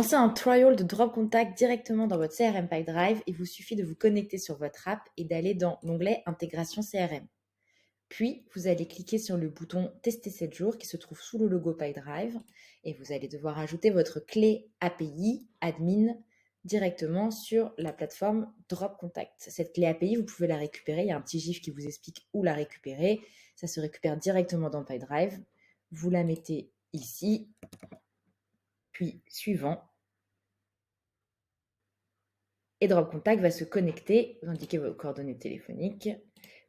lancer un trial de Drop Contact directement dans votre CRM Pipedrive, il vous suffit de vous connecter sur votre app et d'aller dans l'onglet Intégration CRM. Puis, vous allez cliquer sur le bouton Tester 7 jours qui se trouve sous le logo Pipedrive et vous allez devoir ajouter votre clé API admin directement sur la plateforme Drop Contact. Cette clé API, vous pouvez la récupérer. Il y a un petit gif qui vous explique où la récupérer. Ça se récupère directement dans Pipedrive. Vous la mettez ici, puis suivant. Et Drop Contact va se connecter, vous indiquez vos coordonnées téléphoniques,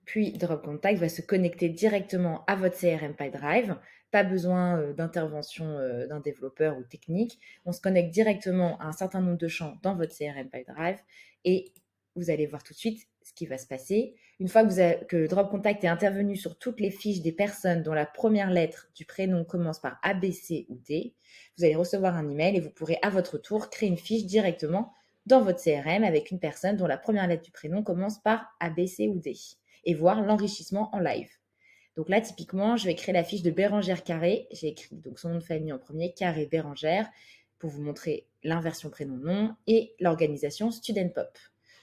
puis Drop Contact va se connecter directement à votre CRM Pipedrive. Pas besoin d'intervention d'un développeur ou technique. On se connecte directement à un certain nombre de champs dans votre CRM Pipedrive et vous allez voir tout de suite ce qui va se passer. Une fois que Drop Contact est intervenu sur toutes les fiches des personnes dont la première lettre du prénom commence par A, B, C ou D, vous allez recevoir un email et vous pourrez à votre tour créer une fiche directement dans votre CRM avec une personne dont la première lettre du prénom commence par A, B, C ou D et voir l'enrichissement en live. Donc là, typiquement, je vais créer la fiche de Bérangère Carré. J'ai écrit donc son nom de famille en premier, Carré Bérangère, pour vous montrer l'inversion prénom-nom et l'organisation Student Pop.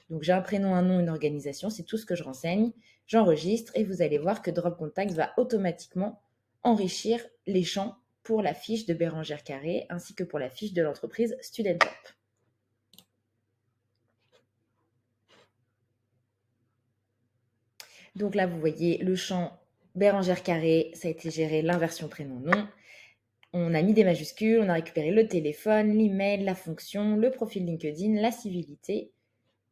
Donc j'ai un prénom, un nom, une organisation, c'est tout ce que je renseigne. J'enregistre et vous allez voir que Drop Contact va automatiquement enrichir les champs pour la fiche de Bérangère Carré ainsi que pour la fiche de l'entreprise Student Pop. Donc là, vous voyez le champ Bérangère Carré, ça a été géré l'inversion prénom-nom. On a mis des majuscules, on a récupéré le téléphone, l'email, la fonction, le profil LinkedIn, la civilité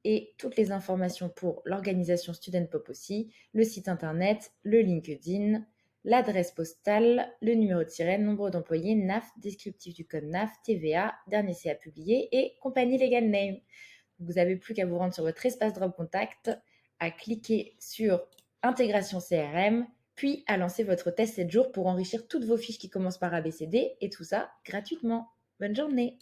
et toutes les informations pour l'organisation Student Pop aussi, le site internet, le LinkedIn, l'adresse postale, le numéro de sirène, nombre d'employés, NAF, descriptif du code NAF, TVA, dernier CA publié et compagnie legal name. Vous n'avez plus qu'à vous rendre sur votre espace Drop Contact, à cliquer sur Intégration CRM, puis à lancer votre test 7 jours pour enrichir toutes vos fiches qui commencent par ABCD et tout ça gratuitement. Bonne journée!